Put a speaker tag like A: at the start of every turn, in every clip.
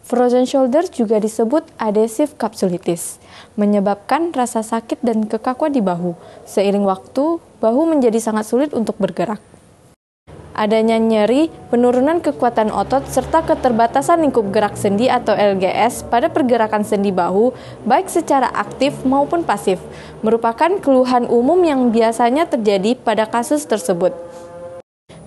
A: Frozen shoulder juga disebut adhesive capsulitis, menyebabkan rasa sakit dan kekakuan di bahu. Seiring waktu, bahu menjadi sangat sulit untuk bergerak. Adanya nyeri, penurunan kekuatan otot, serta keterbatasan lingkup gerak sendi atau LGS pada pergerakan sendi bahu, baik secara aktif maupun pasif, merupakan keluhan umum yang biasanya terjadi pada kasus tersebut.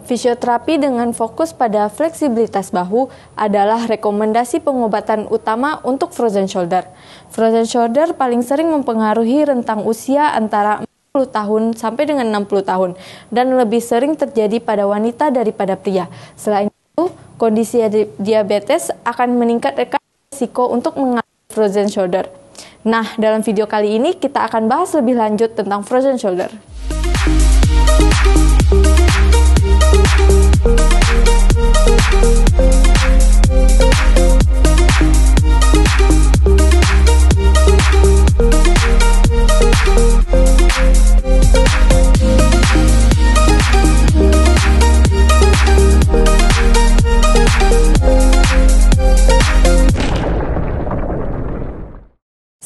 A: Fisioterapi dengan fokus pada fleksibilitas bahu adalah rekomendasi pengobatan utama untuk frozen shoulder. Frozen shoulder paling sering mempengaruhi rentang usia antara 40 tahun sampai dengan 60 tahun dan lebih sering terjadi pada wanita daripada pria. Selain itu, kondisi diabetes akan meningkatkan risiko untuk mengalami frozen shoulder. Nah, dalam video kali ini kita akan bahas lebih lanjut tentang frozen shoulder.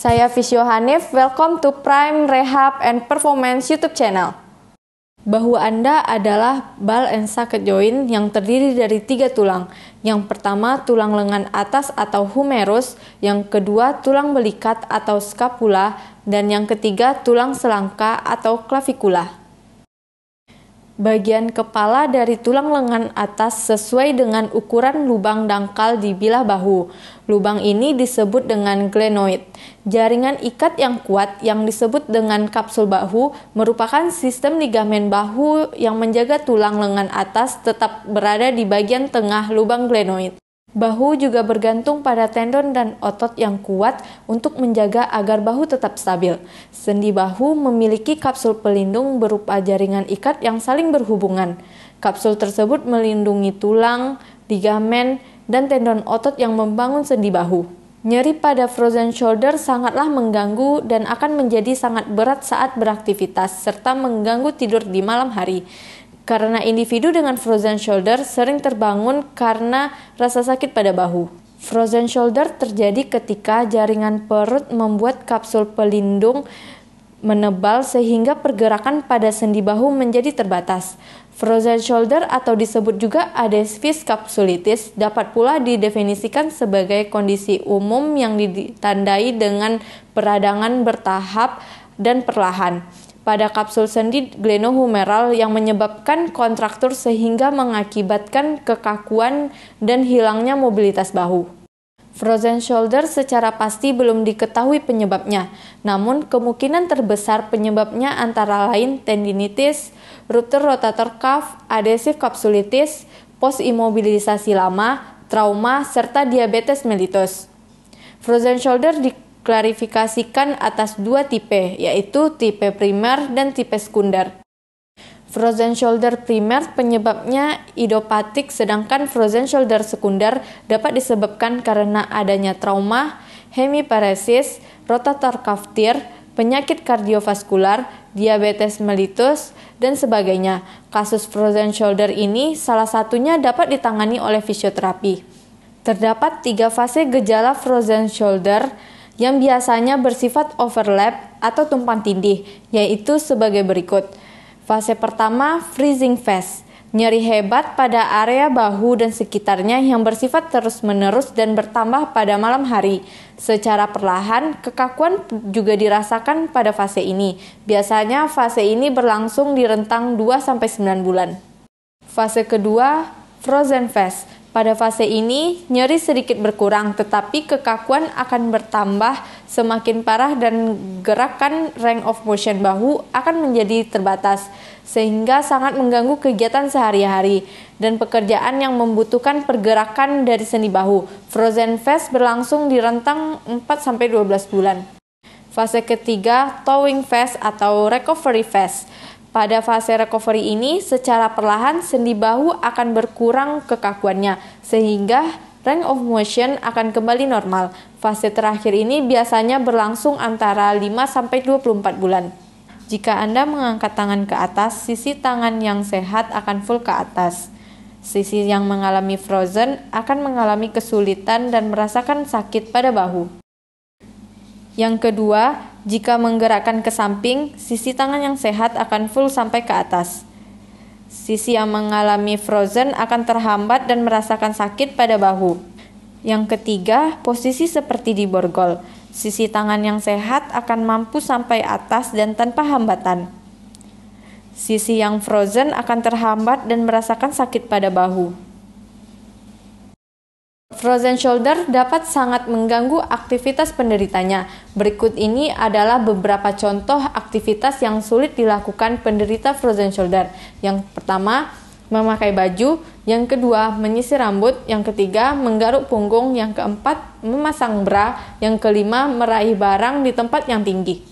A: Saya Fisio Hanif, welcome to Prime Rehab and Performance YouTube channel. Bahu Anda adalah ball and socket joint yang terdiri dari 3 tulang. Yang pertama, tulang lengan atas atau humerus, yang kedua, tulang belikat atau scapula, dan yang ketiga, tulang selangka atau clavicular. Bagian kepala dari tulang lengan atas sesuai dengan ukuran lubang dangkal di bilah bahu. Lubang ini disebut dengan glenoid. Jaringan ikat yang kuat yang disebut dengan kapsul bahu merupakan sistem ligamen bahu yang menjaga tulang lengan atas tetap berada di bagian tengah lubang glenoid. Bahu juga bergantung pada tendon dan otot yang kuat untuk menjaga agar bahu tetap stabil. Sendi bahu memiliki kapsul pelindung berupa jaringan ikat yang saling berhubungan. Kapsul tersebut melindungi tulang, ligamen, dan tendon otot yang membangun sendi bahu. Nyeri pada frozen shoulder sangatlah mengganggu dan akan menjadi sangat berat saat beraktivitas serta mengganggu tidur di malam hari. Karena individu dengan frozen shoulder sering terbangun karena rasa sakit pada bahu. Frozen shoulder terjadi ketika jaringan perut membuat kapsul pelindung menebal sehingga pergerakan pada sendi bahu menjadi terbatas. Frozen shoulder atau disebut juga adhesive capsulitis dapat pula didefinisikan sebagai kondisi umum yang ditandai dengan peradangan bertahap dan perlahan pada kapsul sendi glenohumeral yang menyebabkan kontraktur sehingga mengakibatkan kekakuan dan hilangnya mobilitas bahu. Frozen shoulder secara pasti belum diketahui penyebabnya, namun kemungkinan terbesar penyebabnya antara lain tendinitis, ruptur rotator cuff, adhesive capsulitis, post-imobilisasi lama, trauma, serta diabetes mellitus. Frozen shoulder diklarifikasikan atas 2 tipe, yaitu tipe primer dan tipe sekunder. Frozen shoulder primer penyebabnya idiopatik, sedangkan frozen shoulder sekunder dapat disebabkan karena adanya trauma, hemiparesis, rotator cuff tear, penyakit kardiovaskular, diabetes mellitus, dan sebagainya. Kasus frozen shoulder ini salah satunya dapat ditangani oleh fisioterapi. Terdapat 3 fase gejala frozen shoulder yang biasanya bersifat overlap atau tumpang tindih, yaitu sebagai berikut. Fase pertama, freezing phase, nyeri hebat pada area bahu dan sekitarnya yang bersifat terus-menerus dan bertambah pada malam hari. Secara perlahan, kekakuan juga dirasakan pada fase ini. Biasanya fase ini berlangsung di rentang 2-9 bulan. Fase kedua, frozen phase. Pada fase ini, nyeri sedikit berkurang, tetapi kekakuan akan bertambah semakin parah dan gerakan range of motion bahu akan menjadi terbatas, sehingga sangat mengganggu kegiatan sehari-hari dan pekerjaan yang membutuhkan pergerakan dari sendi bahu. Frozen phase berlangsung di rentang 4-12 bulan. Fase ketiga, thawing phase atau recovery phase. Pada fase recovery ini, secara perlahan sendi bahu akan berkurang kekakuannya, sehingga range of motion akan kembali normal. Fase terakhir ini biasanya berlangsung antara 5-24 bulan. Jika Anda mengangkat tangan ke atas, sisi tangan yang sehat akan full ke atas. Sisi yang mengalami frozen akan mengalami kesulitan dan merasakan sakit pada bahu. Yang kedua, jika menggerakkan ke samping, sisi tangan yang sehat akan full sampai ke atas. Sisi yang mengalami frozen akan terhambat dan merasakan sakit pada bahu. Yang ketiga, posisi seperti di borgol. Sisi tangan yang sehat akan mampu sampai atas dan tanpa hambatan. Sisi yang frozen akan terhambat dan merasakan sakit pada bahu. Frozen shoulder dapat sangat mengganggu aktivitas penderitanya. Berikut ini adalah beberapa contoh aktivitas yang sulit dilakukan penderita frozen shoulder. Yang pertama, memakai baju. Yang kedua, menyisir rambut. Yang ketiga, menggaruk punggung. Yang keempat, memasang bra. Yang kelima, meraih barang di tempat yang tinggi.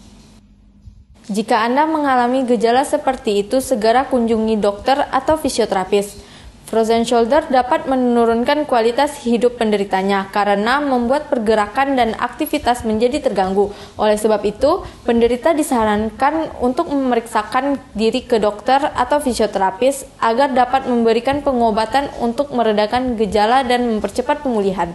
A: Jika Anda mengalami gejala seperti itu, segera kunjungi dokter atau fisioterapis. Frozen shoulder dapat menurunkan kualitas hidup penderitanya karena membuat pergerakan dan aktivitas menjadi terganggu. Oleh sebab itu, penderita disarankan untuk memeriksakan diri ke dokter atau fisioterapis agar dapat memberikan pengobatan untuk meredakan gejala dan mempercepat pemulihan.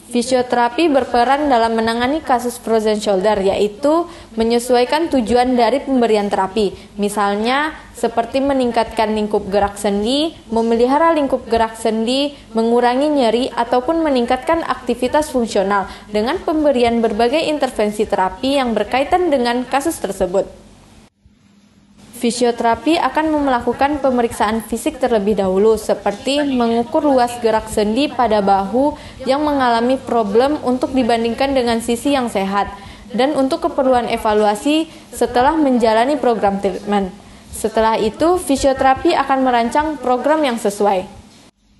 A: Fisioterapi berperan dalam menangani kasus frozen shoulder, yaitu menyesuaikan tujuan dari pemberian terapi. Misalnya, seperti meningkatkan lingkup gerak sendi, memelihara lingkup gerak sendi, mengurangi nyeri, ataupun meningkatkan aktivitas fungsional dengan pemberian berbagai intervensi terapi yang berkaitan dengan kasus tersebut. Fisioterapi akan melakukan pemeriksaan fisik terlebih dahulu, seperti mengukur luas gerak sendi pada bahu yang mengalami problem untuk dibandingkan dengan sisi yang sehat, dan untuk keperluan evaluasi setelah menjalani program treatment. Setelah itu, fisioterapi akan merancang program yang sesuai,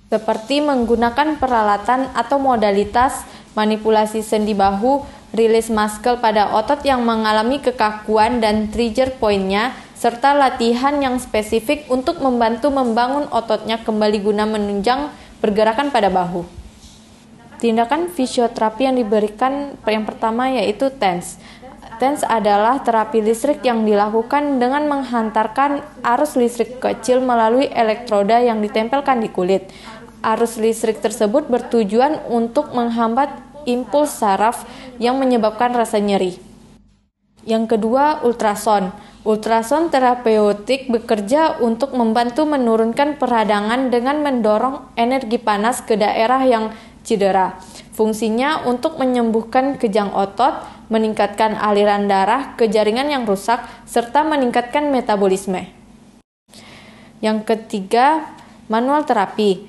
A: seperti menggunakan peralatan atau modalitas manipulasi sendi bahu, rilis muscle pada otot yang mengalami kekakuan dan trigger point-nya, serta latihan yang spesifik untuk membantu membangun ototnya kembali guna menunjang pergerakan pada bahu. Tindakan fisioterapi yang diberikan yang pertama yaitu TENS. TENS adalah terapi listrik yang dilakukan dengan menghantarkan arus listrik kecil melalui elektroda yang ditempelkan di kulit. Arus listrik tersebut bertujuan untuk menghambat impuls saraf yang menyebabkan rasa nyeri. Yang kedua, ultrason. Ultrason terapeutik bekerja untuk membantu menurunkan peradangan dengan mendorong energi panas ke daerah yang cedera. Fungsinya untuk menyembuhkan kejang otot, meningkatkan aliran darah ke jaringan yang rusak, serta meningkatkan metabolisme. Yang ketiga, manual terapi.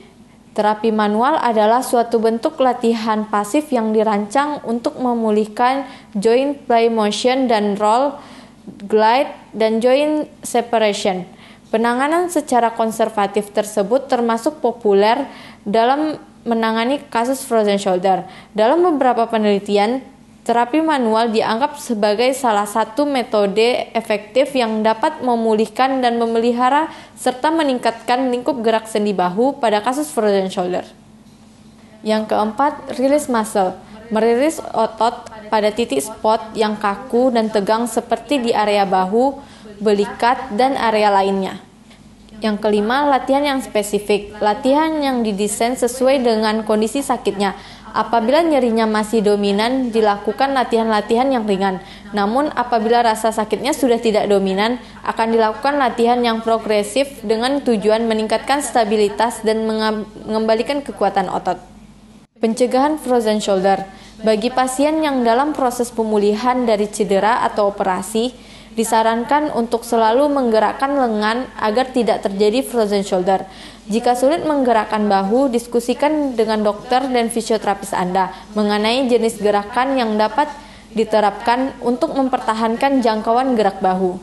A: Terapi manual adalah suatu bentuk latihan pasif yang dirancang untuk memulihkan joint play motion dan roll, glide, dan joint separation. Penanganan secara konservatif tersebut termasuk populer dalam menangani kasus frozen shoulder. Dalam beberapa penelitian, terapi manual dianggap sebagai salah satu metode efektif yang dapat memulihkan dan memelihara serta meningkatkan lingkup gerak sendi bahu pada kasus frozen shoulder. Yang keempat, release muscle. Merilis otot pada titik spot yang kaku dan tegang seperti di area bahu, belikat, dan area lainnya. Yang kelima, latihan yang spesifik. Latihan yang didesain sesuai dengan kondisi sakitnya. Apabila nyerinya masih dominan, dilakukan latihan-latihan yang ringan. Namun, apabila rasa sakitnya sudah tidak dominan, akan dilakukan latihan yang progresif dengan tujuan meningkatkan stabilitas dan mengembalikan kekuatan otot. Pencegahan frozen shoulder. Bagi pasien yang dalam proses pemulihan dari cedera atau operasi, disarankan untuk selalu menggerakkan lengan agar tidak terjadi frozen shoulder. Jika sulit menggerakkan bahu, diskusikan dengan dokter dan fisioterapis Anda mengenai jenis gerakan yang dapat diterapkan untuk mempertahankan jangkauan gerak bahu.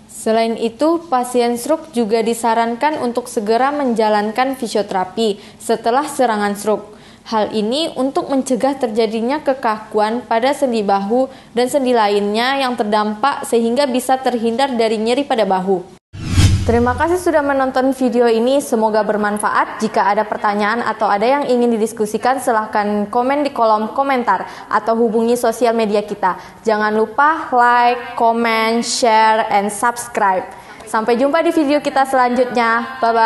A: Selain itu, pasien stroke juga disarankan untuk segera menjalankan fisioterapi setelah serangan stroke. Hal ini untuk mencegah terjadinya kekakuan pada sendi bahu dan sendi lainnya yang terdampak sehingga bisa terhindar dari nyeri pada bahu. Terima kasih sudah menonton video ini, semoga bermanfaat. Jika ada pertanyaan atau ada yang ingin didiskusikan, silahkan komen di kolom komentar atau hubungi sosial media kita. Jangan lupa like, comment, share, and subscribe. Sampai jumpa di video kita selanjutnya. Bye-bye.